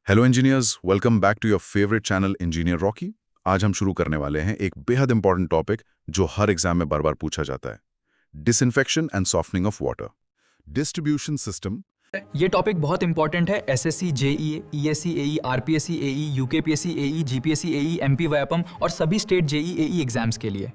Hello engineers, welcome back to your favourite channel engineer Rocky. आज हम शुरू करने वाले हैं एक बेहद इंपॉर्टेंट टॉपिक जो हर एग्जाम में बार बार पूछा जाता है, disinfection and softening of water. Distribution system. ये टॉपिक बहुत इंपॉर्टेंट है एसएससी, जेईई, ईएससी, एई, आरपीएससी, एई, यूकेपीएससी, एई, जीपीएससी, एई, एमपी व्यापम और सभी स्टेट जेईई, एई एग्जाम्स के लिए।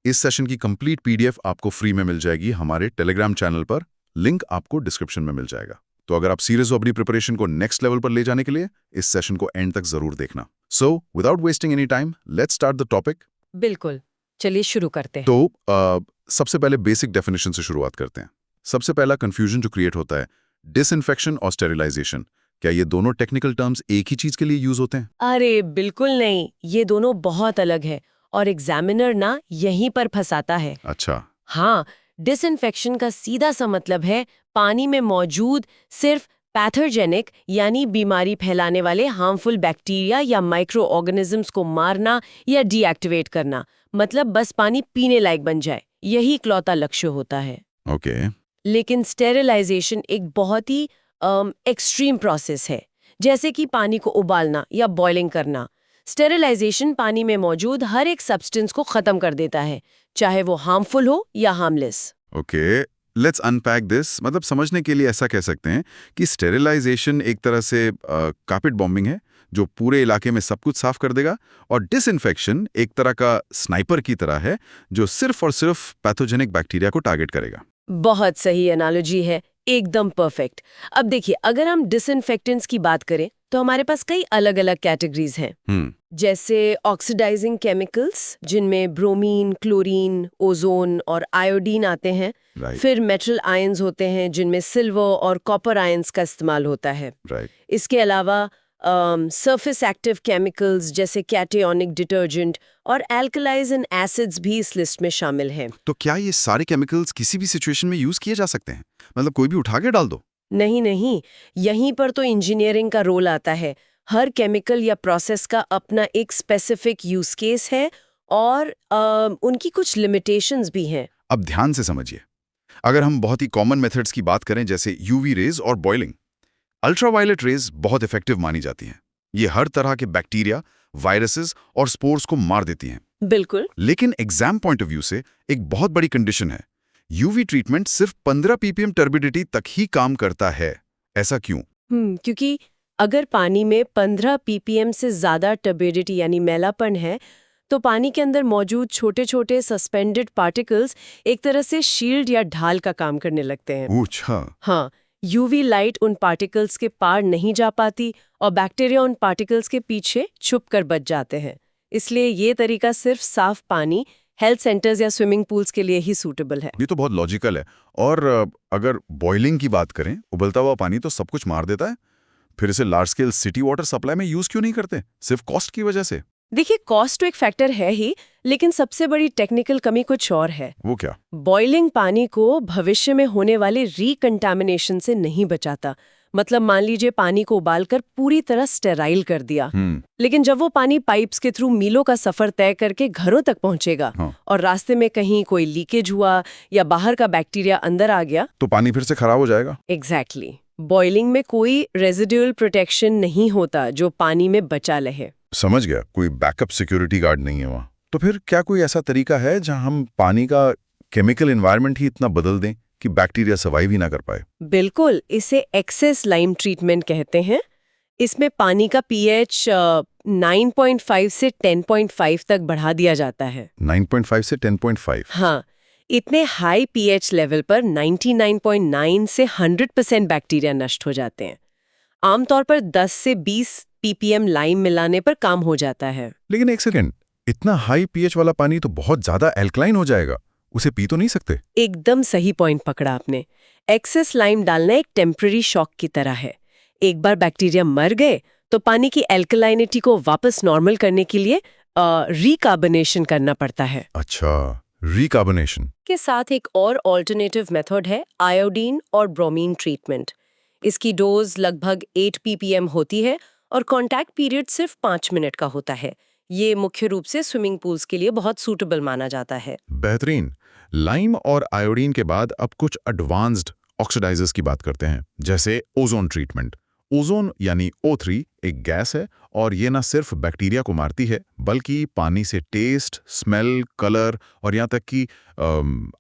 इस सेशन की कंप्लीट पीडीएफ आपको फ्री में मिल जाएगी हमारे टेलीग्राम चैनल पर। लिंक आपको डिस्क्रिप्शन में मिल जाएगा। तो अगर आप सीरियस हो अपनी प्रिपरेशन को नेक्स्ट लेवल पर ले जाने के लिए, इस सेशन को एंड तक जरूर देखना। So without wasting any time, let's start the topic. बिल्कुल, चलिए शुरू करते हैं। तो सबसे पहले बेसिक डेफिनेशन से शुरुआत करते हैं। सबसे पहला कंफ्यूजन जो क्रिएट होता है, डिसइंफेक्शन और स्टेरिलाइजेशन, क्या ये दोनों टेक्निकल टर्म्स एक ही चीज के लिए यूज होते हैं? अरे बिल्कुल नहीं, ये दोनों बहुत अलग है और एग्जामिनर ना यहीं पर फंसाता है। अच्छा। हाँ, डिसइंफेक्शन का सीधा सा मतलब है पानी में मौजूद सिर्फ पैथोजेनिक यानी बीमारी फैलाने वाले हार्मफुल बैक्टीरिया या माइक्रो ऑर्गेनिजम्स को मारना या डीएक्टिवेट करना। मतलब बस पानी पीने लायक बन जाए, यही इकलौता लक्ष्य होता है। ओके। लेकिन स्टेरिलाइजेशन एक बहुत ही एक्सट्रीम प्रोसेस है, जैसे कि पानी को उबालना या बॉइलिंग करना। स्टेरिलाइजेशन पानी में मौजूद हर एक सब्सटेंस को खत्म कर देता है, चाहे वो हार्मफुल हो या harmless. Okay, let's unpack this. मतलब समझने के लिए ऐसा कह सकते हैं कि स्टेरिलाइजेशन एक तरह से कार्पेट बॉम्बिंग है जो पूरे इलाके में सब कुछ साफ कर देगा, और डिसइंफेक्शन एक तरह का स्नाइपर की तरह है जो सिर्फ और सिर्फ पैथोजेनिक बैक्टीरिया को टारगेट करेगा। बहुत सही एनालॉजी है, एकदम परफेक्ट। अब देखिए, अगर हम डिसइंफेक्टेंट्स की बात करें तो हमारे पास कई अलग अलग कैटेगरीज हैं। जैसे ऑक्सीडाइजिंग केमिकल्स, जिनमें ब्रोमीन, क्लोरीन, ओजोन और आयोडीन आते हैं। फिर मेटल आयंस होते हैं जिनमें सिल्वर और कॉपर आयंस का इस्तेमाल होता है। इसके अलावा सरफेस एक्टिव केमिकल्स जैसे कैटायोनिक डिटर्जेंट और एल्कलाइज एंड एसिड्स भी इस लिस्ट में शामिल हैं। तो क्या ये सारे केमिकल्स किसी भी सिचुएशन में यूज किए जा सकते हैं? मतलब कोई भी उठा के डाल दो? नहीं नहीं, यहीं पर तो इंजीनियरिंग का रोल आता है। हर केमिकल या प्रोसेस का अपना एक स्पेसिफिक यूज केस है और उनकी कुछ लिमिटेशंस भी हैं। अब ध्यान से समझिए, अगर हम बहुत ही कॉमन मेथड्स की बात करें जैसे यूवी रेज और बॉइलिंग, अल्ट्रावायलेट रेज बहुत इफेक्टिव मानी जाती हैं। ये हर तरह के बैक्टीरिया, वायरसेस और स्पोर्स को मार देती हैं। बिल्कुल। लेकिन एग्जाम पॉइंट ऑफ व्यू से एक बहुत बड़ी कंडीशन है, यूवी ट्रीटमेंट सिर्फ 15 ppm टर्बिडिटी तक ही काम करता है। ऐसा क्यों? क्योंकि अगर पानी में 15 ppm से ज्यादा टर्बिडिटी यानी मैलापन है, तो पानी के अंदर मौजूद छोटे छोटे सस्पेंडेड पार्टिकल्स एक तरह से शील्ड या ढाल का काम करने लगते हैं। अच्छा। हाँ, यूवी लाइट उन पार्टिकल्स के पार नहीं जा पाती और बैक्टीरिया उन पार्टिकल्स के पीछे छुपकर बच जाते हैं। इसलिए ये तरीका सिर्फ साफ पानी, हेल्थ सेंटर्स या स्विमिंग पूल्स के लिए ही सूटेबल है। ये तो बहुत लॉजिकल है। और अगर बॉइलिंग की बात करें, उबलता हुआ पानी तो सब कुछ मार देता है, फिर इसे large scale city water supply में यूज क्यों नहीं करते? सिर्फ कॉस्ट की वजह से? देखिए, कॉस्ट तो एक फैक्टर है ही, लेकिन सबसे बड़ी टेक्निकल कमी कुछ और है। वो क्या? बॉइलिंग पानी को भविष्य में होने वाले रिकंटामिनेशन से नहीं बचाता। मतलब मान लीजिए पानी को उबालकर पूरी तरह स्टेराइल कर दिया, लेकिन जब वो पानी पाइप्स के थ्रू मीलों का सफर तय करके घरों तक पहुंचेगा, और रास्ते में कहीं कोई लीकेज हुआ या बाहर का बैक्टीरिया अंदर आ गया, तो पानी फिर से खराब हो जाएगा। एग्जैक्टली। बॉइलिंग में कोई रेजिडुअल प्रोटेक्शन नहीं होता जो पानी में बचा रहे। समझ गया, कोई बैकअप सिक्योरिटी गार्ड नहीं है वहाँ। तो फिर क्या कोई ऐसा तरीका है जहाँ हम पानी का केमिकल एनवायरनमेंट ही इतना बदल दें कि बैक्टीरिया सर्वाइव ही ना कर पाए? बिल्कुल, इसे एक्सेस लाइम ट्रीटमेंट कहते हैं। इसमें पानी का पीएच 9.5 से 10.5 तक बढ़ा दिया जाता है। 9.5 से 10.5? हाँ, इतने हाई पीएच लेवल पर 99.9 से 100% बैक्टीरिया नष्ट हो जाते हैं। आमतौर पर 10 से 20 ppm लाइम मिलाने पर काम हो जाता है। लेकिन एक सेकेंड, इतना हाई पीएच वाला पानी तो बहुत ज्यादा एल्कलाइन हो जाएगा, उसे पी तो नहीं सकते? एकदम सही पॉइंट पकड़ा आपने। एक्सेस लाइम डालना एक टेम्पररी शॉक की तरह है। एक बार बैक्टीरिया मर गए तो पानी की एल्कलाइनिटी को वापस नॉर्मल करने के लिए रिकार्बोनेशन करना पड़ता है। अच्छा, रिकार्बोनेशन के साथ एक और ऑल्टरनेटिव मेथड है आयोडीन और ब्रोमीन ट्रीटमेंट। इसकी डोज लगभग 8 ppm होती है और कॉन्टैक्ट पीरियड सिर्फ 5 मिनट का होता है। ये मुख्य रूप से स्विमिंग पूल्स के लिए बहुत सूटेबल माना जाता है। बेहतरीन। लाइम और आयोडीन के बाद अब कुछ एडवांस्ड ऑक्सीडाइजर्स की बात करते हैं, जैसे ओजोन ट्रीटमेंट। ओजोन यानी O3 एक गैस है और ये ना सिर्फ बैक्टीरिया को मारती है बल्कि पानी से टेस्ट, स्मेल, कलर और यहाँ तक कि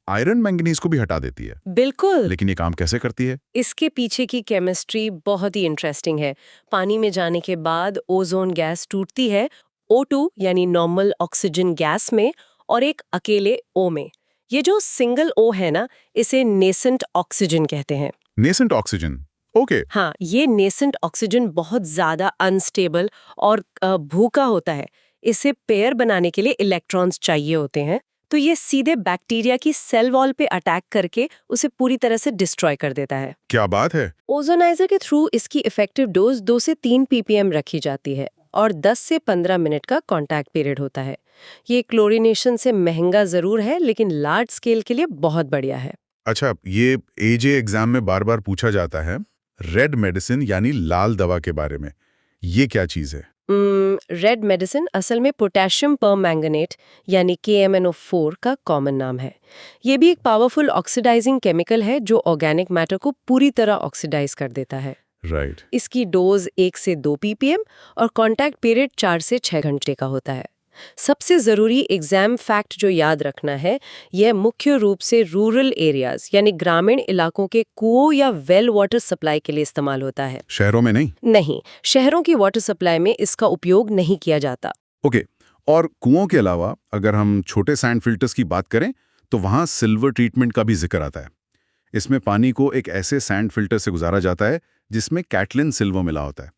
आयरन मैंगनीज को भी हटा देती है। बिल्कुल। लेकिन ये काम कैसे करती है? इसके पीछे की केमिस्ट्री बहुत ही इंटरेस्टिंग है। पानी में जाने के बाद ओजोन गैस टूटती है O2 यानी नॉर्मल ऑक्सीजन गैस में और एक अकेले O में। ये जो सिंगल O है ना, इसे नेसेंट ऑक्सीजन कहते हैं। Nascent oxygen, okay. हाँ, ये नेसेंट ऑक्सीजन बहुत ज्यादा अनस्टेबल और भूखा होता है। इसे पेयर बनाने के लिए इलेक्ट्रॉन्स चाहिए होते हैं, तो ये सीधे बैक्टीरिया की सेल वॉल पे अटैक करके उसे पूरी तरह से डिस्ट्रॉय कर देता है। क्या बात है! ओजोनाइजर के थ्रू इसकी इफेक्टिव डोज 2 से 3 ppm रखी जाती है और 10 से 15 मिनट का कॉन्टैक्ट पीरियड होता है। ये क्लोरीनेशन से महंगा जरूर है, लेकिन लार्ज स्केल के लिए बहुत बढ़िया है। अच्छा, ये एजे एग्जाम में बार बार पूछा जाता है रेड मेडिसिन यानी लाल दवा के बारे में। ये क्या चीज है? रेड मेडिसिन असल में पोटेशियम परमैंगनेट यानी KMnO4 का कॉमन नाम है। ये भी एक पावरफुल ऑक्सीडाइजिंग केमिकल है जो ऑर्गेनिक मैटर को पूरी तरह ऑक्सीडाइज कर देता है। राइट। इसकी डोज 1 से 2 ppm और कॉन्टैक्ट पीरियड 4 से 6 घंटे का होता है। सबसे जरूरी एग्जाम फैक्ट जो याद रखना है, यह मुख्य रूप से रूरल एरियाज यानी ग्रामीण इलाकों के कुओं या वेल वाटर सप्लाई के लिए इस्तेमाल होता है। शहरों में नहीं? नहीं, शहरों की वाटर सप्लाई में इसका उपयोग नहीं किया जाता। ओके। और कुओं के अलावा अगर हम छोटे सैंड फिल्टर्स की बात करें तो वहां सिल्वर ट्रीटमेंट का भी जिक्र आता है। इसमें पानी को एक ऐसे सैंड फिल्टर से गुजारा जाता है जिसमें कैटलिन सिल्वर मिला होता है।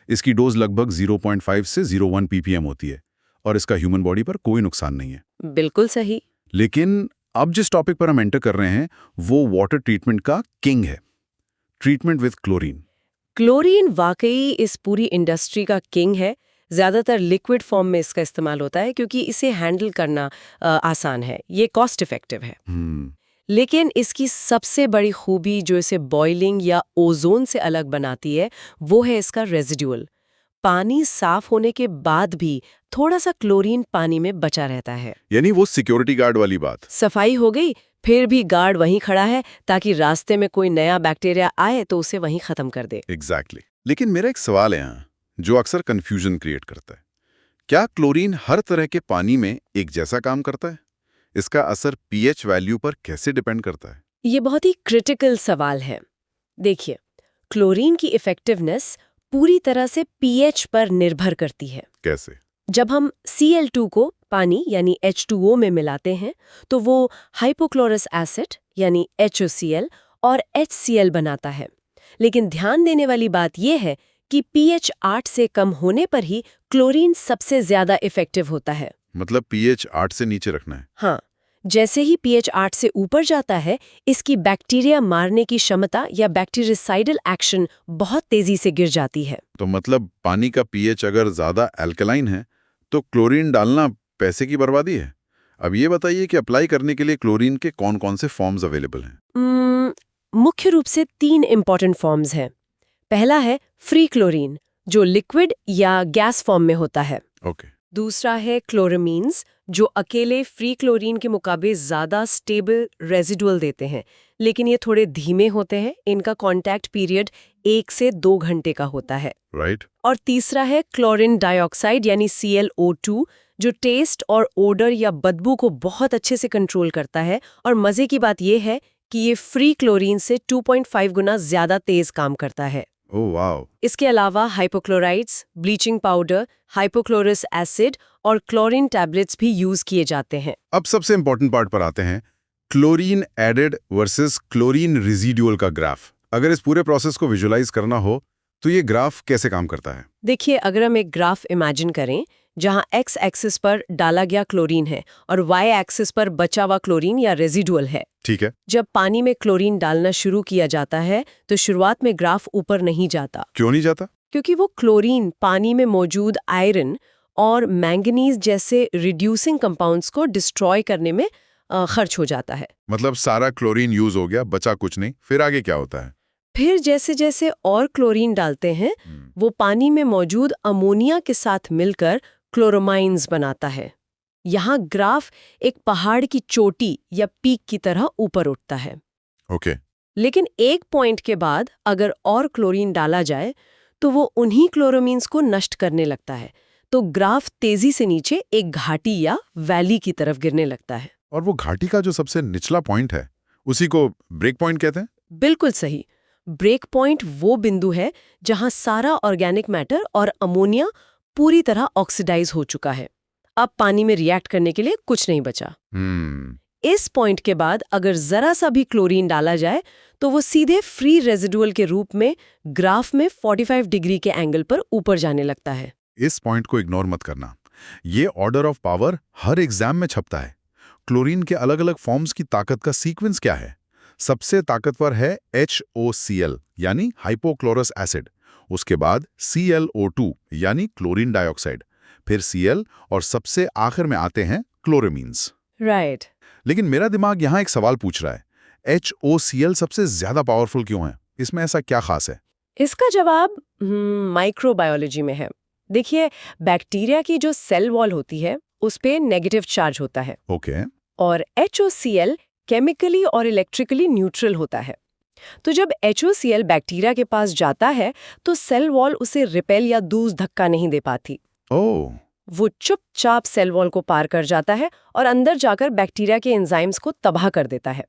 इसकी डोज लगभग 0.5 से 0.1 ppm होती है और इसका ह्यूमन बॉडी पर कोई नुकसान नहीं है। बिल्कुल सही। लेकिन अब जिस टॉपिक पर हम एंटर कर रहे हैं वो वाटर ट्रीटमेंट का किंग है, ट्रीटमेंट विद क्लोरीन। क्लोरीन वाकई इस पूरी इंडस्ट्री का किंग है। ज्यादातर लिक्विड फॉर्म में इसका इस्तेमाल होता है क्योंकि इसे हैंडल करना आसान है, ये कॉस्ट इफेक्टिव है। लेकिन इसकी सबसे बड़ी खूबी जो इसे बॉइलिंग या ओजोन से अलग बनाती है वो है इसका रेजिडुअल। पानी साफ होने के बाद भी थोड़ा सा क्लोरीन पानी में बचा रहता है। यानी वो सिक्योरिटी गार्ड वाली बात। सफाई हो गई, फिर भी गार्ड वहीं खड़ा है ताकि रास्ते में कोई नया बैक्टीरिया आए तो उसे वहीं खत्म कर दे। एग्जैक्टली। लेकिन मेरा एक सवाल है यहाँ जो अक्सर कंफ्यूजन क्रिएट करता है। क्या क्लोरीन हर तरह के पानी में एक जैसा काम करता है? इसका असर pH वैल्यू पर कैसे डिपेंड करता है? ये बहुत ही क्रिटिकल सवाल है। देखिए, क्लोरीन की इफेक्टिवनेस पूरी तरह से pH पर निर्भर करती है। कैसे? जब हम Cl2 को पानी यानी H2O में मिलाते हैं तो वो हाइपोक्लोरस एसिड यानी HOCl और HCl बनाता है। लेकिन ध्यान देने वाली बात यह है कि pH 8 से कम होने पर ही क्लोरीन सबसे ज्यादा इफेक्टिव होता है। मतलब pH 8 से नीचे रखना है? हाँ, जैसे ही pH 8 से ऊपर जाता है, इसकी बैक्टीरिया मारने की क्षमता या बैक्टीरिसाइडल एक्शन बहुत तेजी से गिर जाती है। तो मतलब पानी का pH अगर ज्यादा अल्कलाइन है तो क्लोरीन डालना पैसे की बर्बादी है। अब ये बताइए कि अप्लाई करने के लिए क्लोरीन के कौन-कौन से फॉर्म्स अवेलेबल हैं? मुख्य रूप से 3 इंपॉर्टेंट फॉर्म्स हैं। पहला है फ्री क्लोरीन जो लिक्विड या गैस फॉर्म में होता है। ओके। दूसरा है क्लोरामीन्स जो अकेले फ्री क्लोरीन के मुकाबले ज्यादा स्टेबल रेजिडुअल देते हैं, लेकिन ये थोड़े धीमे होते हैं। इनका कॉन्टैक्ट पीरियड 1 से 2 घंटे का होता है। राइट। और तीसरा है क्लोरीन डाइऑक्साइड यानी ClO2 जो टेस्ट और ओडर या बदबू को बहुत अच्छे से कंट्रोल करता है। और मजे की बात यह है कि ये फ्री क्लोरीन से 2.5 गुना ज्यादा तेज काम करता है। Oh wow. इसके अलावा hypochlorides, bleaching powder, hypochlorous acid और क्लोरीन टैबलेट्स भी यूज किए जाते हैं। अब सबसे इंपॉर्टेंट पार्ट पर आते हैं, chlorine added versus chlorine residual का ग्राफ। अगर इस पूरे प्रोसेस को विजुअलाइज करना हो तो ये ग्राफ कैसे काम करता है? देखिए, अगर हम एक ग्राफ इमेजिन करें जहां एक्स एक्सिस पर डाला गया क्लोरीन है और वाई एक्सिस पर बचा हुआ क्लोरीन या रेजिडुअल है। ठीक है। जब पानी में क्लोरीन डालना शुरू किया जाता है तो शुरुआत में ग्राफ ऊपर नहीं जाता। क्यों नहीं जाता? क्योंकि वो क्लोरीन पानी में मौजूद आयरन और मैंगनीज जैसे रिड्यूसिंग कंपाउंड्स को डिस्ट्रॉय करने में खर्च हो जाता है। मतलब सारा क्लोरीन यूज हो गया, बचा कुछ नहीं। फिर आगे क्या होता है? फिर जैसे जैसे और क्लोरीन डालते हैं वो पानी में मौजूद अमोनिया के साथ मिलकर क्लोरोमाइन्स बनाता है। यहाँ ग्राफ एक पहाड़ की चोटी या पीक की तरह ऊपर उठता है। ओके। लेकिन एक पॉइंट के बाद अगर और क्लोरीन डाला जाए तो वो उन्हीं क्लोरोमीन्स को नष्ट करने लगता है। तो ग्राफ तेजी से नीचे एक घाटी या वैली की तरफ गिरने लगता है। और वो घाटी का जो सबसे निचला पॉइंट है उसी को ब्रेक पॉइंट कहते हैं। बिल्कुल सही। ब्रेक पॉइंट वो बिंदु है जहां सारा ऑर्गेनिक मैटर और अमोनिया पूरी तरह ऑक्सीडाइज हो चुका है। अब पानी में रिएक्ट करने के लिए कुछ नहीं बचा। इस पॉइंट के बाद अगर जरा सा भी क्लोरीन डाला जाए तो वो सीधे फ्री रेजिडुअल के रूप में ग्राफ में 45 डिग्री के एंगल पर ऊपर जाने लगता है। इस पॉइंट को इग्नोर मत करना। ये order of power her exam में छपता है। क्लोरीन के अलग अलग फॉर्म्स की ताकत का सीक्वेंस क्या है? सबसे ताकतवर है HOCl यानी हाइपोक्लोरस एसिड, उसके बाद ClO2 यानी क्लोरीन डाइऑक्साइड, फिर Cl और सबसे आखिर में आते हैं क्लोरेमीन्स। राइट। लेकिन मेरा दिमाग यहाँ एक सवाल पूछ रहा है, HOCl सबसे ज्यादा पावरफुल क्यों है? इसमें ऐसा क्या खास है? इसका जवाब माइक्रोबायोलॉजी में है। देखिए, बैक्टीरिया की जो सेल वॉल होती है उस पे नेगेटिव चार्ज होता है। ओके। और HOCl केमिकली और इलेक्ट्रिकली न्यूट्रल होता है। तो जब HOCl बैक्टीरिया के पास जाता है तो सेल वॉल उसे रिपेल या दूर धक्का नहीं दे पाती। ओह। वो चुपचाप सेल वॉल को पार कर जाता है और अंदर जाकर बैक्टीरिया के एंजाइम्स को तबाह कर देता है।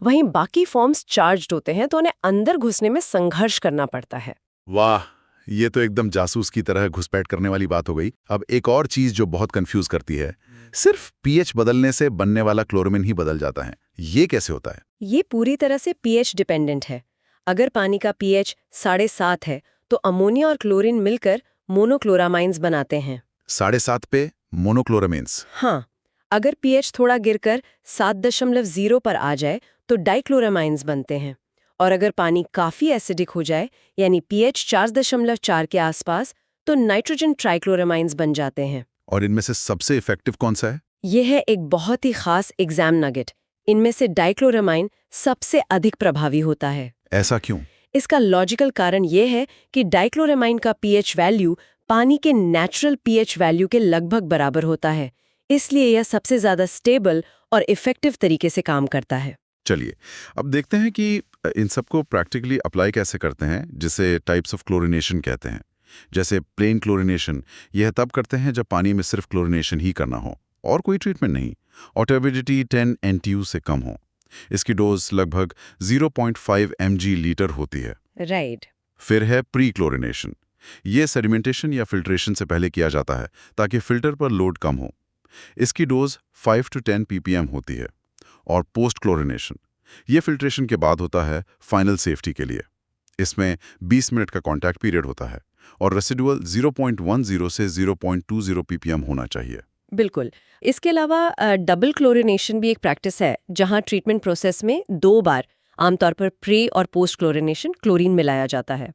वहीं बाकी फॉर्म्स चार्ज्ड होते हैं तो उन्हें अंदर घुसने में संघर्ष करना पड़ता है। वाह, ये तो एकदम जासूस की तरह घुसपैठ करने वाली बात हो गई। अब एक और चीज जो बहुत कंफ्यूज करती है, सिर्फ पीएच बदलने से बनने वाला क्लोरोमिन ही बदल जाता है। ये कैसे होता है? ये पूरी तरह से पीएच डिपेंडेंट है। अगर पानी का पीएच 7.5 है तो अमोनिया और क्लोरीन मिलकर मोनोक्लोरामाइंस बनाते हैं। 7.5 पे मोनोक्लोरामाइंस? हाँ, अगर पीएच थोड़ा गिरकर 7.0 पर आ जाए तो डाइक्लोरामाइंस बनते हैं। और अगर पानी काफी एसिडिक हो जाए यानी पीएच 4.4 के आसपास तो नाइट्रोजन ट्राइक्लोरामाइंस बन जाते हैं। और इनमें से सबसे इफेक्टिव कौन सा है? यह है एक बहुत ही खास एग्जाम नगेट। इनमें से डाइक्लोरामाइन सबसे अधिक प्रभावी होता है। ऐसा क्यों? इसका लॉजिकल कारण यह है कि डाइक्लोरामाइन का पीएच वैल्यू पानी के नेचुरल पीएच वैल्यू के लगभग बराबर होता है, इसलिए यह सबसे ज्यादा स्टेबल और इफेक्टिव तरीके से काम करता है। चलिए, अब देखते हैं कि इन सबको प्रैक्टिकली अप्लाई कैसे करते हैं, जिसे टाइप्स ऑफ क्लोरिनेशन कहते हैं। जैसे प्लेन क्लोरिनेशन, यह तब करते हैं जब पानी में सिर्फ क्लोरिनेशन ही करना हो और कोई ट्रीटमेंट नहीं, और टर्बिडिटी 10 NTU से कम हो। इसकी डोज लगभग 0.5 mg लीटर होती है। राइट। फिर है प्री क्लोरिनेशन। ये सेडिमेंटेशन या फिल्ट्रेशन से पहले किया जाता है ताकि फिल्टर पर लोड कम हो। इसकी डोज 5 to 10 ppm होती है। और पोस्ट क्लोरिनेशन, ये फिल्ट्रेशन के बाद होता है फाइनल सेफ्टी के लिए। इसमें 20 मिनट का कॉन्टैक्ट पीरियड होता है और रेसिडुअल 0.10 से 0.20 ppm होना चाहिए। बिल्कुल। इसके अलावा डबल क्लोरिनेशन भी एक प्रैक्टिस है जहां ट्रीटमेंट प्रोसेस में 2 बार, आमतौर पर प्री और पोस्ट क्लोरिनेशन, क्लोरीन मिलाया जाता है।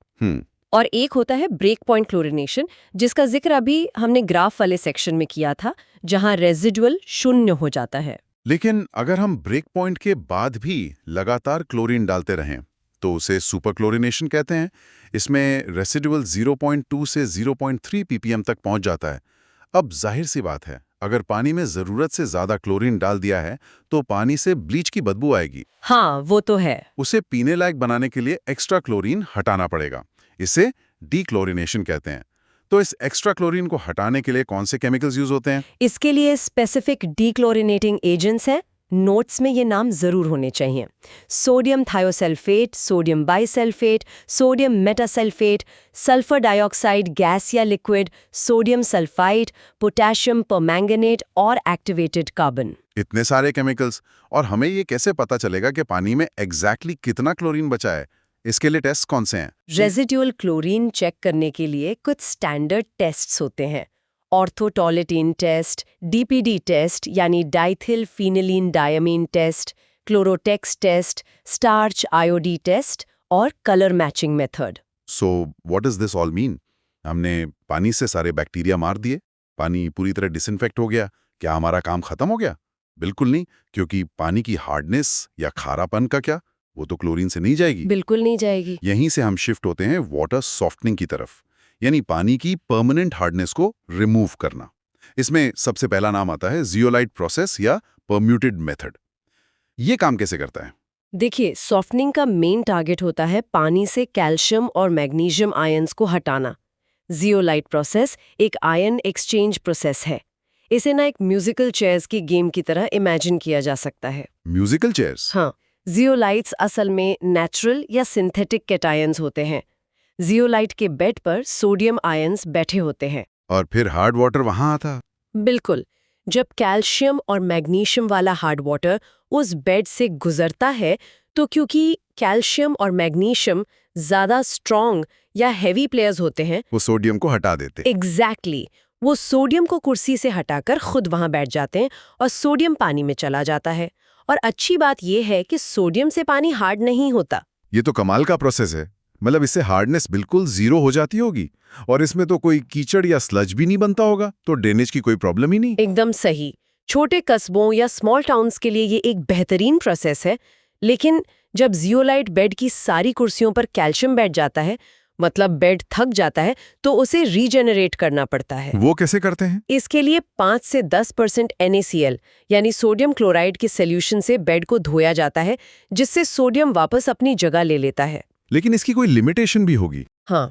और एक होता है ब्रेक पॉइंट क्लोरिनेशन, जिसका जिक्र अभी हमने ग्राफ वाले सेक्शन में किया था, जहां रेजिडुअल 0 हो जाता है। लेकिन अगर हम ब्रेक पॉइंट के बाद भी लगातार क्लोरीन डालते रहें तो उसे सुपर क्लोरिनेशन कहते हैं। इसमें रेसिडुअल 0.2 से 0.3 ppm तक पहुंच जाता है। अब जाहिर सी बात है, अगर पानी में जरूरत से ज्यादा क्लोरीन डाल दिया है तो पानी से ब्लीच की बदबू आएगी। हाँ, वो तो है। उसे पीने लायक बनाने के लिए एक्स्ट्रा क्लोरीन हटाना पड़ेगा। इसे डीक्लोरिनेशन कहते हैं। तो इस एक्स्ट्रा क्लोरीन को हटाने के लिए कौन से केमिकल्स यूज होते हैं? इसके लिए स्पेसिफिक डीक्लोरिनेटिंग एजेंट्स हैं। नोट्स में ये नाम जरूर होने चाहिए। Sodium thiosulphate, sodium bisulphate, sodium metasulphate, sulphur dioxide gas या liquid, sodium sulphide, potassium permanganate और एक्टिवेटेड कार्बन। इतने सारे केमिकल्स, और हमें ये कैसे पता चलेगा कि पानी में एग्जैक्टली कितना क्लोरीन बचा है? इसके लिए टेस्ट कौन से हैं? रेजिडुअल क्लोरीन चेक करने के लिए कुछ स्टैंडर्ड टेस्ट्स होते हैं। ऑर्थोटॉलेटिन टेस्ट, DPD टेस्ट यानी diethyl phenylene diamine test, chlorotex test, starch iodide test और colour matching method. So what does this all mean? हमने पानी से सारे बैक्टीरिया मार दिए, पानी पूरी तरह डिसइंफेक्ट हो गया, क्या हमारा काम खत्म हो गया? बिल्कुल नहीं, क्योंकि पानी की हार्डनेस या खारापन का क्या, वो तो क्लोरीन से नहीं जाएगी। बिल्कुल नहीं जाएगी। यहीं से हम शिफ्ट होते हैं वाटर सॉफ्टनिंग की तरफ, यानी पानी की परमानेंट हार्डनेस को रिमूव करना। इसमें सबसे पहला नाम आता है जियोलाइट प्रोसेस या परम्यूटेड मेथड। ये काम कैसे करता है? देखिए, सॉफ्टनिंग का मेन टारगेट होता है पानी से कैल्शियम और मैग्नीशियम आयंस को हटाना। जियोलाइट प्रोसेस एक आयन एक्सचेंज प्रोसेस है। इसे ना एक म्यूजिकल चेयर्स की गेम की तरह इमेजिन किया जा सकता है। Musical chairs? हाँ, जियोलाइट्स असल में नेचुरल या सिंथेटिक कैटायंस होते हैं। जियोलाइट के बेड पर सोडियम आयंस बैठे होते हैं। और फिर हार्ड वाटर वहां आता? बिल्कुल। जब कैल्शियम और मैग्नीशियम वाला हार्ड वाटर उस बेड से गुजरता है, तो क्योंकि कैल्शियम और मैग्नीशियम ज्यादा स्ट्रॉन्ग या हेवी प्लेयर्स होते हैं, वो सोडियम को हटा देते। एग्जैक्टली वो सोडियम को कुर्सी से हटाकर खुद वहां बैठ जाते हैं और सोडियम पानी में चला जाता है। और अच्छी बात यह है कि सोडियम से पानी हार्ड नहीं होता। ये तो कमाल का प्रोसेस है। मतलब इससे हार्डनेस बिल्कुल जीरो हो जाती होगी, और इसमें तो कोई कीचड़ या स्लज भी नहीं बनता होगा, तो ड्रेनेज की कोई प्रॉब्लम ही नहीं। एकदम सही। छोटे कस्बों या स्मॉल टाउन्स के लिए ये एक बेहतरीन प्रोसेस है। लेकिन जब जियोलाइट बेड की सारी कुर्सियों पर कैल्शियम बैठ जाता है, मतलब बेड थक जाता है, तो उसे रीजेनरेट करना पड़ता है। वो कैसे करते हैं? इसके लिए 5 से 10% NaCl यानी सोडियम क्लोराइड के सॉल्यूशन से बेड को धोया जाता है, जिससे सोडियम वापस अपनी जगह ले लेता है। लेकिन इसकी कोई लिमिटेशन भी होगी? हाँ,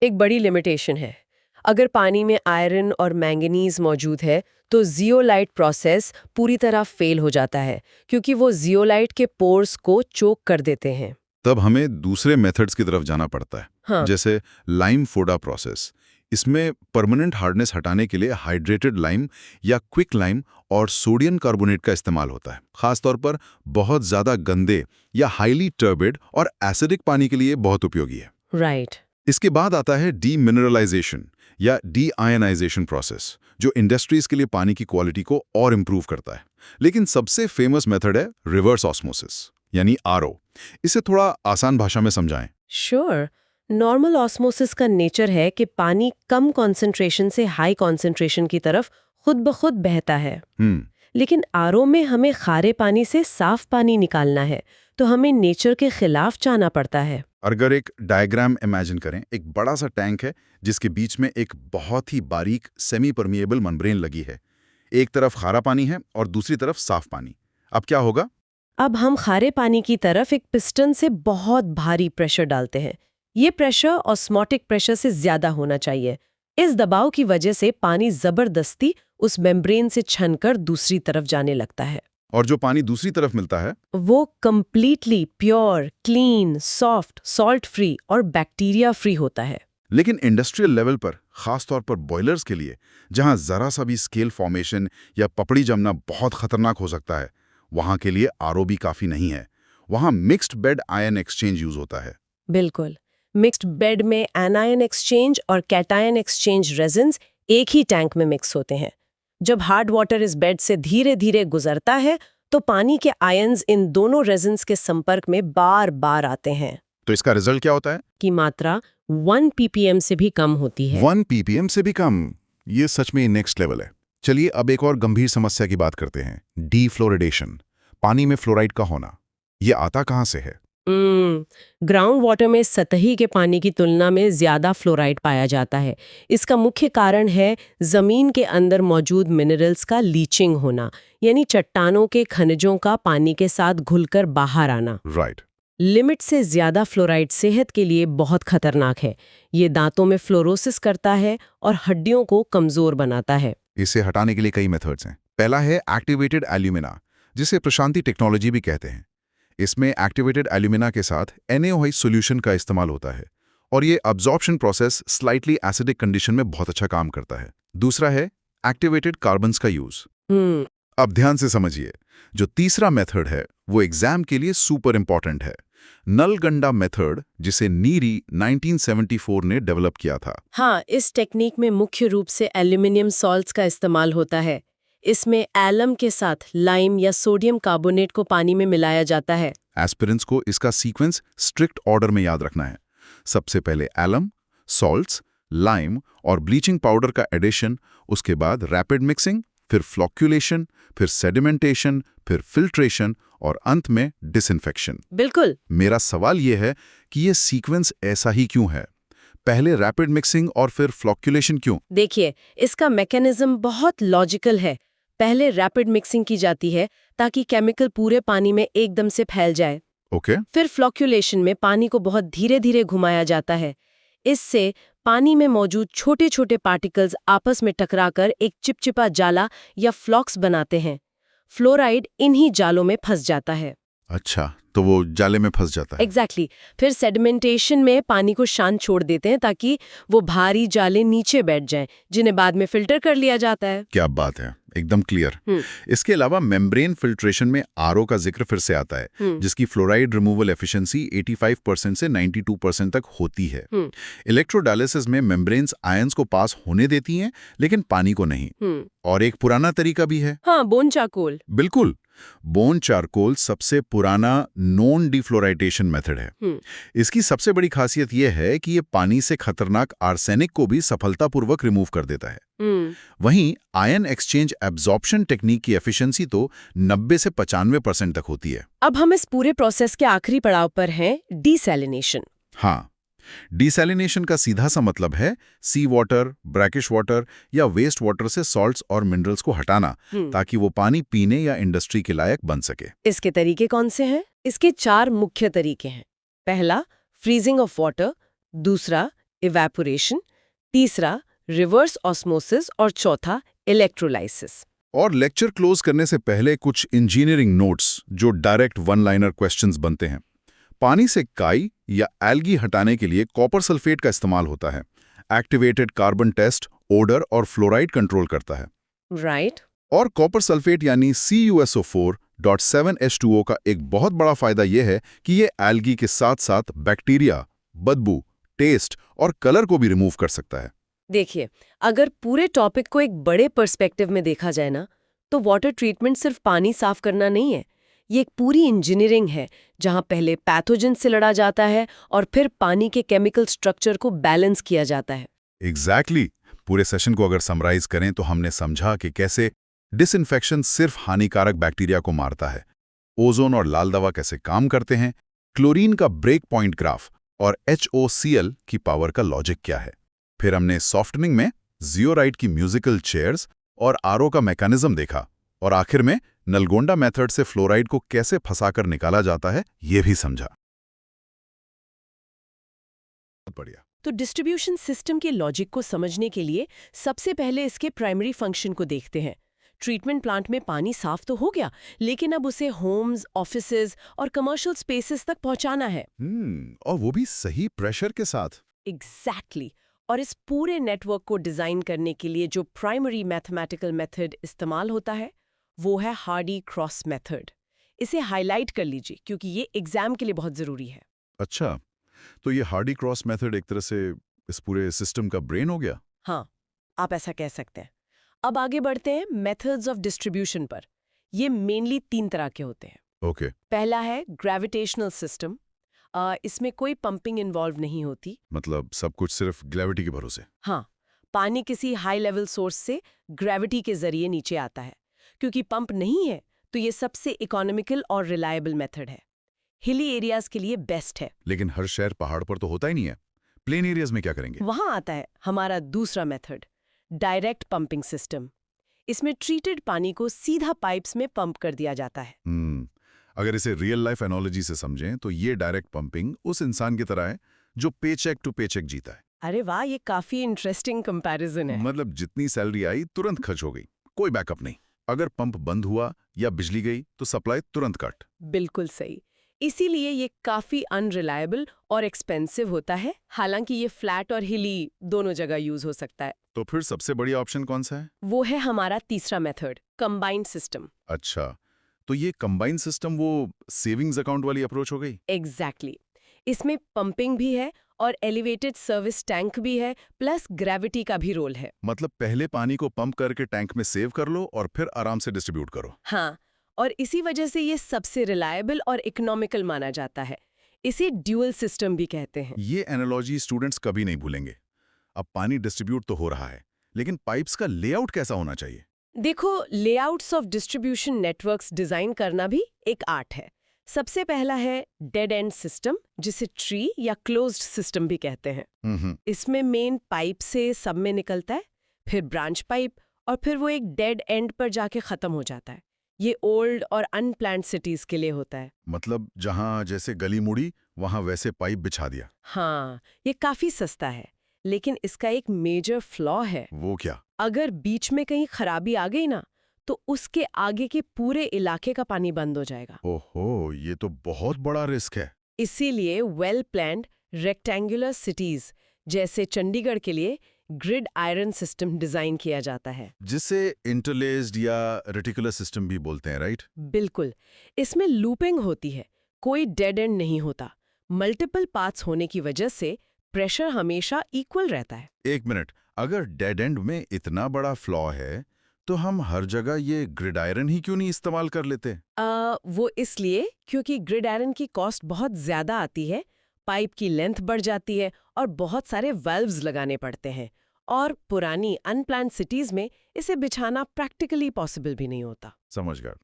एक बड़ी लिमिटेशन है। अगर पानी में आयरन और मैंगनीज मौजूद है, तो जियोलाइट प्रोसेस पूरी तरह फेल हो जाता है, क्योंकि वो जियोलाइट के पोर्स को चोक कर देते हैं। तब हमें दूसरे मेथड्स की तरफ जाना पड़ता है। हाँ। जैसे लाइम फोडा प्रोसेस। इसमें परमानेंट हार्डनेस हटाने के लिए हाइड्रेटेड लाइम या क्विक लाइम और सोडियम कार्बोनेट का इस्तेमाल होता है। खासतौर पर बहुत ज्यादा गंदे या हाईली टर्बिड और एसिडिक पानी के लिए बहुत उपयोगी है। राइट। इसके बाद आता है डीमिनरलाइजेशन या डीआयनाइजेशन प्रोसेस, जो इंडस्ट्रीज के लिए पानी की क्वालिटी को और इम्प्रूव करता है। लेकिन सबसे फेमस मेथड है रिवर्स ऑस्मोसिस यानी RO। इसे थोड़ा आसान भाषा में समझाएं। श्योर। नॉर्मल ऑस्मोसिस का नेचर है कि पानी कम कॉन्सेंट्रेशन से हाई कॉन्सेंट्रेशन की तरफ खुद ब खुद बहता है। लेकिन RO में हमें खारे पानी से साफ पानी निकालना है, तो हमें नेचर के खिलाफ जाना पड़ता है। अगर एक डायग्राम इमेजिन करें, एक बड़ा सा टैंक है जिसके बीच में एक बहुत ही बारीक सेमी परमिएबल मेम्ब्रेन लगी है। एक तरफ खारा पानी है और दूसरी तरफ साफ पानी। अब क्या होगा? अब हम खारे पानी की तरफ एक पिस्टन से बहुत भारी प्रेशर डालते हैं। ये प्रेशर ऑस्मोटिक प्रेशर से ज्यादा होना चाहिए। इस दबाव की वजह से पानी जबरदस्ती उस मेम्ब्रेन से छनकर दूसरी तरफ जाने लगता है। और जो पानी दूसरी तरफ मिलता है वो completely pure, clean, soft, salt free और बैक्टीरिया फ्री होता है। लेकिन इंडस्ट्रियल लेवल पर, खासतौर पर बॉयलर्स के लिए, जहां जरा सा भी स्केल फॉर्मेशन या पपड़ी जमना बहुत खतरनाक हो सकता है, वहां के लिए RO भी काफी नहीं है। वहां mixed bed ion exchange use होता है। बिल्कुल। मिक्स्ड बेड में एनायन एक्सचेंज और कैटायन एक्सचेंज रेजिन्स एक ही टैंक में मिक्स होते हैं। जब हार्ड वाटर इस बेड से धीरे धीरे गुजरता है, तो पानी के आयंस इन दोनों रेजिन्स के संपर्क में बार बार आते हैं। तो इसका रिजल्ट क्या होता है? की मात्रा 1 ppm से भी कम होती है। 1 ppm से भी कम? ये सच में नेक्स्ट लेवल है। चलिए अब एक और गंभीर समस्या की बात करते हैं, डीफ्लोरिडेशन, पानी में फ्लोराइड का होना। ये आता कहाँ से है? ग्राउंड वाटर में सतही के पानी की तुलना में ज्यादा फ्लोराइड पाया जाता है। इसका मुख्य कारण है जमीन के अंदर मौजूद मिनरल्स का लीचिंग होना, यानी चट्टानों के खनिजों का पानी के साथ घुलकर बाहर आना। राइट। लिमिट से ज्यादा फ्लोराइड सेहत के लिए बहुत खतरनाक है। ये दांतों में फ्लोरोसिस करता है और हड्डियों को कमजोर बनाता है। इसे हटाने के लिए कई मेथड्स हैं। पहला है एक्टिवेटेड एल्यूमिना, जिसे प्रशांति टेक्नोलॉजी भी कहते हैं। इसमें एक्टिवेटेड एल्यूमिना के साथ NaOH सॉल्यूशन का इस्तेमाल होता है, और ये absorption process slightly acidic condition में बहुत अच्छा काम करता है। दूसरा है एक्टिवेटेड कार्बन्स का यूज। अब ध्यान से समझिए, जो तीसरा मेथड है वो एग्जाम के लिए सुपर इंपॉर्टेंट है। नलगंडा मेथड, जिसे नीरी 1974 ने डेवलप किया था। हाँ, इस टेक्निक में मुख्य रूप से एल्यूमिनियम सॉल्ट्स का इस्तेमाल होता है। इसमें एलम के साथ लाइम या सोडियम कार्बोनेट को पानी में मिलाया जाता है। एस्पिरेंट्स को इसका सीक्वेंस स्ट्रिक्ट ऑर्डर में याद रखना है। सबसे पहले एलम, सॉल्ट्स, लाइम और ब्लीचिंग पाउडर का एडिशन, उसके बाद रैपिड मिक्सिंग, फिर फ्लॉक्यूलेशन, फिर सेडिमेंटेशन, फिर फिल्ट्रेशन और अंत में डिसइंफेक्शन। बिल्कुल। मेरा सवाल यह है कि ये सीक्वेंस ऐसा ही क्यों है? पहले रैपिड मिक्सिंग और फिर फ्लॉक्यूलेशन क्यों? देखिए, इसका मैकेनिज्म बहुत लॉजिकल है। पहले रैपिड मिक्सिंग की जाती है ताकि केमिकल पूरे पानी में एकदम से फैल जाए। ओके। फिर फ्लॉक्यूलेशन में पानी को बहुत धीरे-धीरे घुमाया जाता है। इससे पानी में मौजूद छोटे-छोटे पार्टिकल्स आपस में टकराकर एक चिपचिपा जाला या फ्लॉक्स बनाते हैं। फ्लोराइड इन्हीं जालों में फंस जाता है। अच्छा, तो वो जाले में फंस जाता है। एग्जैक्टली फिर सेडिमेंटेशन में पानी को शांत छोड़ देते हैं ताकि वो भारी जाले नीचे बैठ जाएं, जिन्हें बाद में फिल्टर कर लिया जाता है। क्या बात है, एकदम क्लियर। इसके अलावा मेम्ब्रेन फिल्ट्रेशन में आरओ का जिक्र फिर से आता है, जिसकी फ्लोराइड रिमूवल एफिशिएंसी 85% से 92% तक होती है। इलेक्ट्रोडायलिसिस में मेम्ब्रेन्स आयंस को पास होने देती हैं, लेकिन पानी को नहीं। और एक पुराना तरीका भी है। हाँ, बोन चारकोल। बिल्कुल, बोन चारकोल सबसे पुराना नॉन डिफ्लोराइटेशन मेथड है। इसकी सबसे बड़ी खासियत यह है कि ये पानी से खतरनाक आर्सेनिक को भी सफलतापूर्वक रिमूव कर देता है। वहीं आयन एक्सचेंज एब्जॉर्प्शन टेक्निक की एफिशिएंसी तो 90 से 95% तक होती है। अब हम इस पूरे प्रोसेस के आखिरी पड़ाव पर हैं, डीसैलिनेशन। हाँ, डिसैलिनेशन का सीधा सा मतलब है सी वाटर, ब्रैकिश वाटर या वेस्ट वाटर से सॉल्ट्स और मिनरल्स को हटाना, ताकि वो पानी पीने या इंडस्ट्री के लायक बन सके। इसके तरीके कौन से हैं? इसके 4 मुख्य तरीके हैं। पहला, फ्रीजिंग ऑफ वाटर। दूसरा, इवेपोरेशन। तीसरा, रिवर्स ऑस्मोसिस। और चौथा, इलेक्ट्रोलाइसिस। और लेक्चर क्लोज करने से पहले कुछ इंजीनियरिंग नोट्स जो डायरेक्ट वन लाइनर क्वेश्चंस बनते हैं। पानी से काई या एल्गी हटाने के लिए कॉपर सल्फेट का इस्तेमाल होता है। एक्टिवेटेड कार्बन टेस्ट ओडर और फ्लोराइड कंट्रोल करता है। राइट। और कॉपर सल्फेट यानी CuSO4.7H2O का एक बहुत बड़ा फायदा यह है कि ये एल्गी के साथ साथ बैक्टीरिया, बदबू, टेस्ट और कलर को भी रिमूव कर सकता है। देखिए, अगर पूरे टॉपिक को एक बड़े पर्सपेक्टिव में देखा जाए ना, तो वाटर ट्रीटमेंट सिर्फ पानी साफ करना नहीं है। ये एक पूरी इंजीनियरिंग है, जहां पहले पैथोजन से लड़ा जाता है और फिर पानी के केमिकल स्ट्रक्चर को बैलेंस किया जाता है। एग्जैक्टली। पूरे सेशन को अगर समराइज करें तो हमने समझा कि कैसे डिसइंफेक्शन सिर्फ हानिकारक बैक्टीरिया को मारता है, ओजोन और लाल दवा कैसे काम करते हैं, क्लोरीन का ब्रेक पॉइंट ग्राफ और HOCl की पावर का लॉजिक क्या है। फिर हमने सॉफ्टनिंग में जियोराइट की म्यूजिकल चेयर्स और आरओ का मैकेनिज्म देखा, और आखिर में नलगोंडा मेथड से फ्लोराइड को कैसे फंसाकर निकाला जाता है ये भी समझा। बढ़िया। तो डिस्ट्रीब्यूशन सिस्टम के लॉजिक को समझने के लिए सबसे पहले इसके प्राइमरी फंक्शन को देखते हैं। ट्रीटमेंट प्लांट में पानी साफ तो हो गया, लेकिन अब उसे होम्स, ऑफिसेज और कमर्शियल स्पेसेस तक पहुंचाना है। और वो भी सही प्रेशर के साथ। एग्जैक्टली। और इस पूरे नेटवर्क को डिजाइन करने के लिए जो प्राइमरी मैथमेटिकल मेथड इस्तेमाल होता है, वो है हार्डी क्रॉस मेथड। इसे हाईलाइट कर लीजिए क्योंकि ये एग्जाम के लिए बहुत जरूरी है। अच्छा, तो ये हार्डी क्रॉस मेथड एक तरह से इस पूरे सिस्टम का ब्रेन हो गया। हाँ, आप ऐसा कह सकते हैं। अब आगे बढ़ते हैं मेथड्स ऑफ डिस्ट्रीब्यूशन पर। ये मेनली 3 तरह के होते हैं। ओके। पहला है ग्रेविटेशनल सिस्टम। इसमें कोई पंपिंग इन्वॉल्व नहीं होती। मतलब सब कुछ सिर्फ ग्रेविटी के भरोसे। हाँ, पानी किसी हाई लेवल सोर्स से ग्रेविटी के जरिए नीचे आता है। क्योंकि पंप नहीं है, तो ये सबसे इकोनॉमिकल और रिलायबल मेथड है। हिली एरियाज के लिए बेस्ट है। लेकिन हर शहर पहाड़ पर तो होता ही नहीं है। प्लेन एरियाज में क्या करेंगे? वहां आता है हमारा दूसरा मेथड, डायरेक्ट पंपिंग सिस्टम। इसमें ट्रीटेड पानी को सीधा पाइप्स में पंप कर दिया जाता है। अगर इसे रियल लाइफ एनोलॉजी से समझें तो ये डायरेक्ट पंपिंग उस इंसान की तरह है जो पेचेक टू पेचेक जीता है। अरे वाह, ये काफी इंटरेस्टिंग कंपैरिजन है। मतलब जितनी सैलरी आई तुरंत खर्च हो गई, कोई बैकअप नहीं। अगर पंप बंद हुआ या बिजली गई तो सप्लाई तुरंत कट। बिल्कुल सही। इसीलिए ये काफी अनरिलायबल और एक्सपेंसिव होता है। हालांकि ये फ्लैट और हिली दोनों जगह यूज हो सकता है। तो फिर सबसे बढ़िया ऑप्शन कौन सा है? वो है हमारा तीसरा मेथड, कंबाइंड सिस्टम। अच्छा, तो ये कंबाइंड सिस्टम वो सेविंग्स अकाउंट वाली अप्रोच हो गई। एग्जैक्टली। इसमें पंपिंग भी है और एलिवेटेड सर्विस टैंक भी है, प्लस ग्रेविटी का भी रोल है। मतलब पहले पानी को पंप करके टैंक में सेव कर लो और फिर आराम से डिस्ट्रीब्यूट करो। हाँ, और इसी वजह से ये सबसे रिलायबल और इकोनॉमिकल माना जाता है। इसे ड्यूअल सिस्टम भी कहते हैं। ये एनालॉजी स्टूडेंट्स कभी नहीं भूलेंगे। अब पानी डिस्ट्रीब्यूट तो हो रहा है, लेकिन पाइप्स का लेआउट कैसा होना चाहिए? देखो, layouts of distribution networks design करना भी एक आर्ट है। सबसे पहला है डेड एंड सिस्टम, जिसे ट्री या क्लोज्ड सिस्टम भी कहते हैं। इसमें मेन पाइप से सब में निकलता है, फिर ब्रांच पाइप और फिर वो एक डेड एंड पर जाके खत्म हो जाता है। ये ओल्ड और अनप्लान्ड सिटीज के लिए होता है। मतलब जहां जैसे गली मुड़ी वहां वैसे पाइप बिछा दिया। हाँ, ये काफी सस्ता है, लेकिन इसका एक मेजर फ्लॉ है। वो क्या? अगर बीच में कहीं खराबी आ गई ना, तो उसके आगे के पूरे इलाके का पानी बंद हो जाएगा। ओहो, ये तो बहुत बड़ा रिस्क है। इसीलिए वेल प्लान्ड रेक्टेंगुलर सिटीज जैसे चंडीगढ़ के लिए ग्रिड आयरन सिस्टम डिजाइन किया जाता है। जिसे इंटरलेस्ड या रेटिकुलर सिस्टम भी बोलते हैं, राइट? बिल्कुल। इसमें लूपिंग होती है, कोई डेड एंड नहीं होता। मल्टीपल पाथ्स होने की वजह से प्रेशर हमेशा इक्वल रहता है। एक मिनट, अगर डेड एंड में इतना बड़ा फ्लॉ है तो हम हर जगह ये ग्रिड आयरन ही क्यों नहीं इस्तेमाल कर लेते? वो इसलिए क्योंकि ग्रिड आयरन की कॉस्ट बहुत ज्यादा आती है, पाइप की लेंथ बढ़ जाती है और बहुत सारे वाल्व्स लगाने पड़ते हैं। और पुरानी अनप्लान्ड सिटीज में इसे बिछाना प्रैक्टिकली पॉसिबल भी नहीं होता। समझ गया।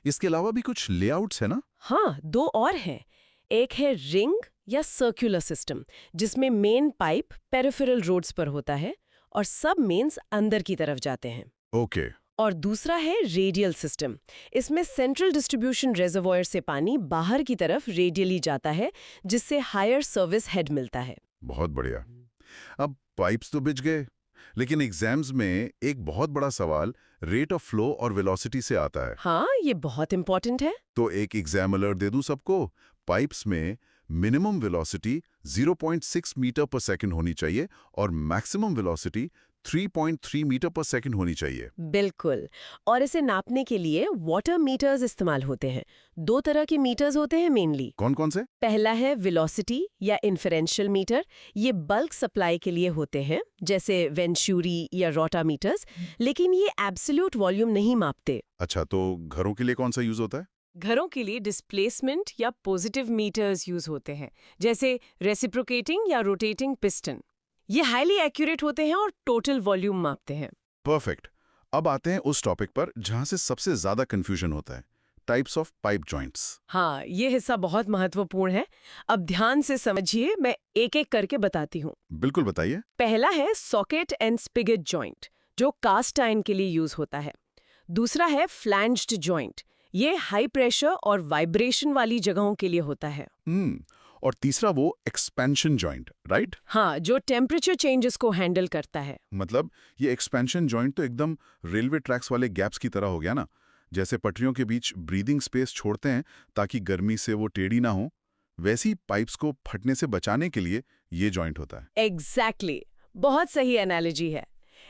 इसके अलावा भी कुछ लेआउट्स है ना? हाँ, दो और हैं। एक है रिंग या सर्कुलर सिस्टम, जिसमें मेन पाइप पेरिफेरल रोड्स पर होता है और सब मेन्स अंदर की तरफ जाते हैं। ओके। और दूसरा है रेडियल सिस्टम। इसमें सेंट्रल डिस्ट्रीब्यूशन रिजर्वॉयर से पानी बाहर की तरफ रेडियली जाता है, जिससे हायर सर्विस हेड मिलता है। बहुत बढ़िया। अब पाइप्स तो बिछ गए, लेकिन एग्जाम्स में एक बहुत बड़ा सवाल रेट ऑफ फ्लो और वेलोसिटी से आता है। हाँ, ये बहुत इंपॉर्टेंट है। तो एक एग्जाम अलर्ट दे दूं सबको। पाइप्स में मिनिमम वेलोसिटी 0.6 मीटर पर सेकंड होनी चाहिए और मैक्सिमम वेलोसिटी 3.3 मीटर पर सेकंड होनी चाहिए। बिल्कुल। और इसे नापने के लिए वाटर मीटर्स इस्तेमाल होते हैं। दो तरह के मीटर्स होते हैं मेनली। कौन कौन से? पहला है वेलोसिटी या इन्फरेंशियल मीटर। ये बल्क सप्लाई के लिए होते हैं, जैसे वेंचुरी या रोटा मीटर्स, लेकिन ये एब्सोल्यूट वॉल्यूम नहीं मापते। अच्छा, तो घरों के लिए कौन सा यूज होता है? घरों के लिए डिस्प्लेसमेंट या पॉजिटिव मीटर्स यूज होते हैं, जैसे रेसिप्रोकेटिंग या रोटेटिंग पिस्टन। ये हाईली एक्यूरेट होते हैं और टोटल वॉल्यूम मापते हैं। परफेक्ट। अब आते हैं उस टॉपिक पर जहां से सबसे ज्यादा कंफ्यूजन होता है, टाइप्स ऑफ पाइप जॉइंट्स। हाँ, ये हिस्सा बहुत महत्वपूर्ण है। अब ध्यान से समझिए, मैं एक एक करके बताती हूँ। बिल्कुल, बताइए। पहला है सॉकेट एंड स्पिगेट जॉइंट, जो कास्ट आयरन के लिए यूज होता है। दूसरा है फ्लैंज्ड जॉइंट, ये हाई प्रेशर और वाइब्रेशन वाली जगहों के लिए होता है। और तीसरा वो एक्सपेंशन जॉइंट, राइट? हाँ, जो टेम्परेचर चेंजेस को हैंडल करता है। मतलब ये एक्सपेंशन जॉइंट तो एकदम रेलवे ट्रैक्स वाले गैप्स की तरह हो गया ना, जैसे पटरियों के बीच ब्रीदिंग स्पेस छोड़ते हैं ताकि गर्मी से वो टेढ़ी ना हो, वैसी पाइप्स को फटने से बचाने के लिए ये जॉइंट होता है। एग्जैक्टली, बहुत सही एनालॉजी है।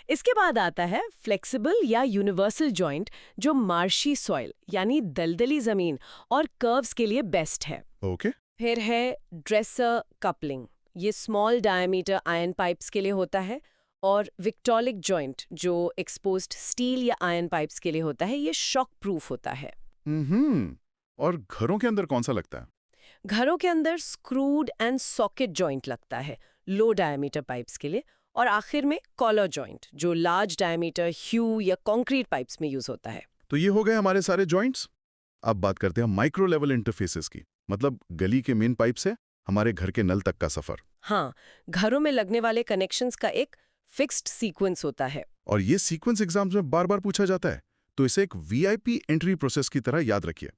इसके बाद आता है फ्लेक्सिबल या यूनिवर्सल जॉइंट, जो मार्शी सॉइल यानी दलदली जमीन और कर्व्स के लिए बेस्ट है। ओके। फिर है ड्रेसर कपलिंग, ये स्मॉल डायमीटर आयरन पाइप्स के लिए होता है। और विक्टोलिक जॉइंट, जो एक्सपोज्ड स्टील या आयरन पाइप्स के लिए होता है, ये शॉक प्रूफ होता है। और घरों के अंदर कौन सा लगता है? घरों के अंदर स्क्रूड एंड सॉकेट जॉइंट लगता है लो डायमीटर पाइप्स के लिए। और आखिर में कॉलर जॉइंट, जो लार्ज डायमीटर ह्यू या कंक्रीट पाइप्स में यूज होता है। तो ये हो गए हमारे सारे जॉइंट्स। अब बात करते हैं माइक्रो लेवल इंटरफेसेस की, मतलब गली के मेन पाइप से हमारे घर के नल तक का सफर। हाँ, घरों में लगने वाले कनेक्शंस का एक फिक्स्ड सीक्वेंस होता है। और ये सीक्वेंस एग्जाम्स में बार बार पूछा जाता है, तो इसे एक वीआईपी एंट्री प्रोसेस की तरह याद रखिए।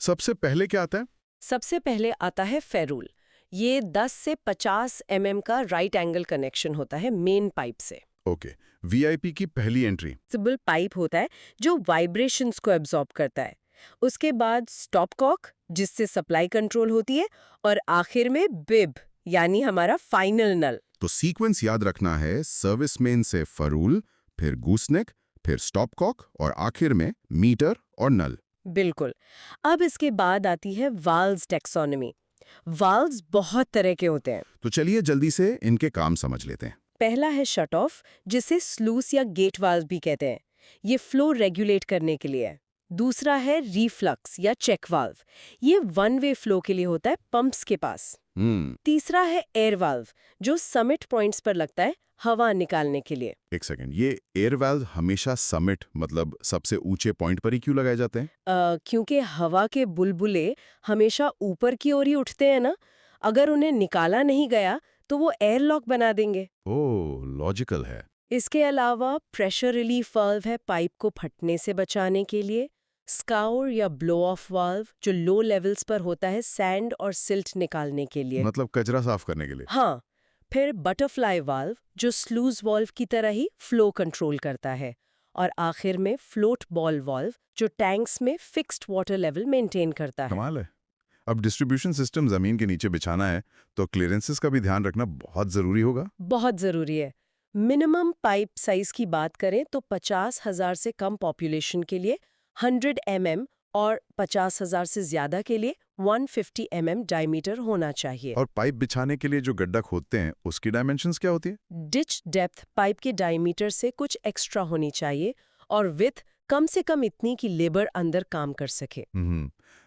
सबसे पहले क्या आता है? सबसे पहले आता है फेरूल। ये 10 से 50 mm का राइट एंगल कनेक्शन होता है मेन पाइप से। ओके, वीआईपी की पहली एंट्री। फ्लेक्सिबल पाइप होता है जो वाइब्रेशंस को एब्जॉर्ब करता है। उसके बाद स्टॉप कॉक, जिससे सप्लाई कंट्रोल होती है। और आखिर में बिब, यानी हमारा फाइनल नल। तो सीक्वेंस याद रखना है, सर्विस मेन से फरूल, फिर गूसनेक, फिर स्टॉप कॉक और आखिर में मीटर और नल। बिल्कुल। अब इसके बाद आती है वाल्व्स टैक्सोनॉमी। वाल्व्स बहुत तरह के होते हैं। तो चलिए जल्दी से इनके काम समझ लेते हैं। पहला है शट ऑफ, जिसे स्लूस या गेट वाल्व भी कहते हैं। ये फ्लो रेगुलेट करने के लिए है। दूसरा है रिफ्लक्स या चेक वाल्व, ये वन वे फ्लो के लिए होता है पंप्स के पास। तीसरा है एयर वाल्व, जो समिट पॉइंट्स पर लगता है हवा निकालने के लिए। एक सेकंड, ये एयर वाल्व हमेशा समिट मतलब सबसे ऊंचे पॉइंट पर ही क्यों लगाए जाते हैं? क्योंकि हवा के बुलबुले हमेशा ऊपर की ओर ही उठते हैं ना, अगर उन्हें निकाला नहीं गया तो वो एयर लॉक बना देंगे। ओह, लॉजिकल है। इसके अलावा प्रेशर रिलीफ वाल्व है पाइप को फटने से बचाने के लिए, स्काउर या ब्लो ऑफ वाल्व जो लो लेवल्स पर होता है सैंड और सिल्ट निकालने के लिए। मतलब कचरा साफ करने के लिए। हाँ, फिर बटरफ्लाई वाल्व जो स्लूज वाल्व की तरह ही फ्लो कंट्रोल करता है, और आखिर में फ्लोट बॉल वाल्व जो टैंक्स में फिक्स्ड वाटर लेवल मेंटेन करता है। कमाल है। अब डिस्ट्रीब्यूशन सिस्टम जमीन के नीचे बिछाना है तो क्लियरेंसेस का भी ध्यान रखना बहुत जरूरी होगा। बहुत जरूरी है। मिनिमम पाइप साइज की बात करें तो 50,000 से कम पॉपुलेशन के लिए 100 mm और 50,000 से ज्यादा के लिए 150 mm डायमीटर होना चाहिए। और पाइप बिछाने के लिए जो गड्ढा खोदते हैं उसकी डायमेंशंस क्या होती है? डिच डेप्थ पाइप के डायमीटर से कुछ एक्स्ट्रा होनी चाहिए और विड्थ कम से कम इतनी कि लेबर अंदर काम कर सके।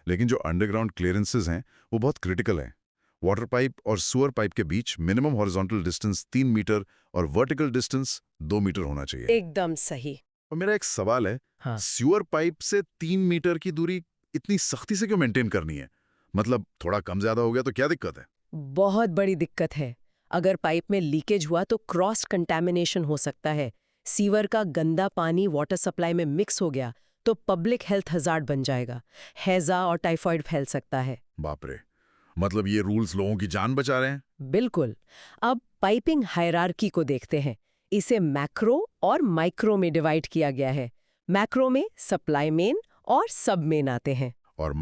लेकिन जो अंडरग्राउंड क्लियरेंसेस हैं वो बहुत क्रिटिकल हैं। वाटर पाइप और सुअर पाइप के बीच मिनिमम हॉरिजॉन्टल डिस्टेंस 3 मीटर और वर्टिकल डिस्टेंस 2 मीटर होना चाहिए। एकदम सही। और मेरा एक सवाल है, हाँ। सुअर पाइप से 3 मीटर की दूरी इतनी सख्ती से क्यों मेंटेन करनी है? मतलब थोड़ा कम ज्यादा हो गया तो क्या दिक्कत है? बहुत बड़ी दिक्कत है। अगर पाइप में लीकेज हुआ तो क्रॉस कंटैमिनेशन हो सकता है। सीवर का गंदा पानी वाटर सप्लाई में मिक्स हो गया तो पब्लिक हेल्थ हजार्ड बन जाएगा। हैजा और टाइफाइड फैल सकता है। बाप रे, मतलब ये रूल्स लोगों की जान बचा रहे हैं। बिल्कुल। अब पाइपिंग हायरार्की को देखते हैं। इसे मैक्रो और माइक्रो में डिवाइड किया गया है। मैक्रो में सप्लाई मेन और सब मेन आते हैं, और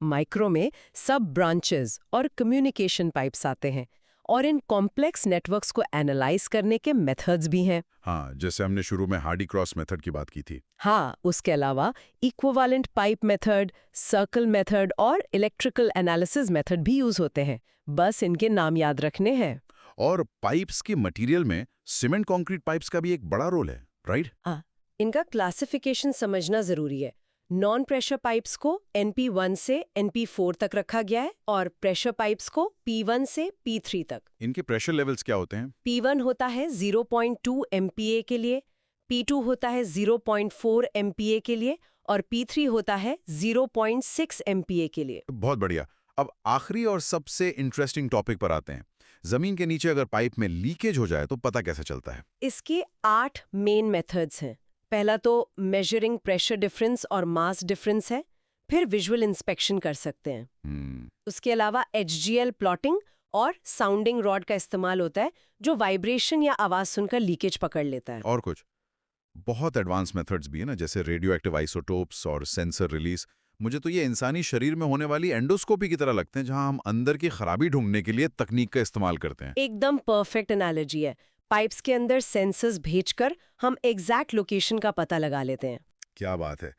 माइक्रो में सब ब्रांचेस और कम्युनिकेशन पाइप्स आते हैं, और इन कॉम्प्लेक्स नेटवर्क्स को एनालाइज करने के मेथड्स भी हैं। हाँ, जैसे हमने शुरू में हार्डी क्रॉस मेथड की बात की थी। हाँ, उसके अलावा equivalent pipe method, circle method और इलेक्ट्रिकल एनालिसिस मेथड भी यूज होते हैं। बस इनके नाम याद रखने हैं। और पाइप्स के मटेरियल में सीमेंट कंक्रीट पाइप्स का भी एक बड़ा रोल है, राइट? इनका क्लासिफिकेशन समझना जरूरी है। नॉन प्रेशर पाइप्स को NP1 से NP4 तक रखा गया है और प्रेशर पाइप्स को P1 से P3 तक। इनके प्रेशर लेवल्स क्या होते हैं? P1 होता है 0.2 MPa के लिए, P2 होता है 0.4 MPa के लिए और P3 होता है 0.6 MPa के लिए। बहुत बढ़िया। अब आखिरी और सबसे इंटरेस्टिंग टॉपिक पर आते हैं। जमीन के नीचे अगर पाइप में लीकेज हो जाए तो पता कैसे चलता है? इसके 8 मेन मेथड्स हैं। पहला तो मेजरिंग प्रेशर डिफरेंस और मास डिफरेंस है, फिर विजुअल इंस्पेक्शन कर सकते हैं। उसके अलावा HGL प्लॉटिंग और साउंडिंग रॉड का इस्तेमाल होता है जो वाइब्रेशन या आवाज सुनकर लीकेज पकड़ लेता है। और कुछ बहुत एडवांस मेथड्स भी है ना, जैसे रेडियो एक्टिव आइसोटोप्स और सेंसर रिलीज। मुझे तो ये इंसानी शरीर में होने वाली एंडोस्कोपी की तरह लगते हैं, जहां हम अंदर की खराबी ढूंढने के लिए तकनीक का इस्तेमाल करते हैं। एकदम परफेक्ट एनालॉजी है। पाइप्स के अंदर सेंसर्स भेजकर हम एग्जैक्ट लोकेशन का पता लगा लेते हैं। क्या बात है।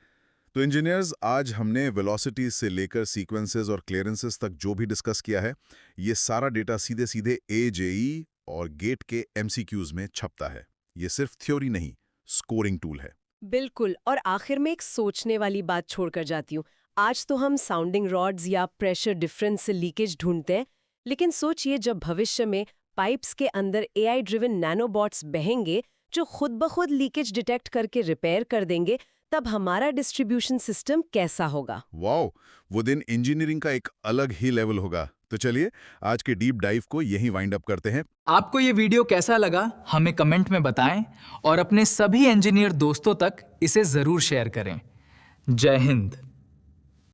तो इंजीनियर्स, आज हमने वेलोसिटीज से लेकर सीक्वेंसेस और क्लियरेंसेस तक जो भी डिस्कस किया है, ये सारा डेटा सीधे सीधे AJE और गेट के MCQs में छपता है। ये सिर्फ थ्योरी नहीं, स्कोरिंग टूल है। बिल्कुल। और आखिर में एक सोचने वाली बात छोड़कर जाती हूँ। आज तो हम साउंडिंग रॉड्स या प्रेशर डिफरेंस से लीकेज ढूंढते हैं, लेकिन सोचिए जब भविष्य में पाइप्स के अंदर AI ड्रिवन नैनोबॉट्स बहेंगे जो खुद ब खुद लीकेज डिटेक्ट करके रिपेयर कर देंगे, तब हमारा डिस्ट्रीब्यूशन सिस्टम कैसा होगा? वाओ, वो दिन इंजीनियरिंग का एक अलग ही लेवल होगा। तो चलिए आज के डीप डाइव को यहीं वाइंड अप करते हैं। आपको ये वीडियो कैसा लगा हमें कमेंट में बताएं और अपने सभी इंजीनियर दोस्तों तक इसे जरूर शेयर करें। जय हिंद।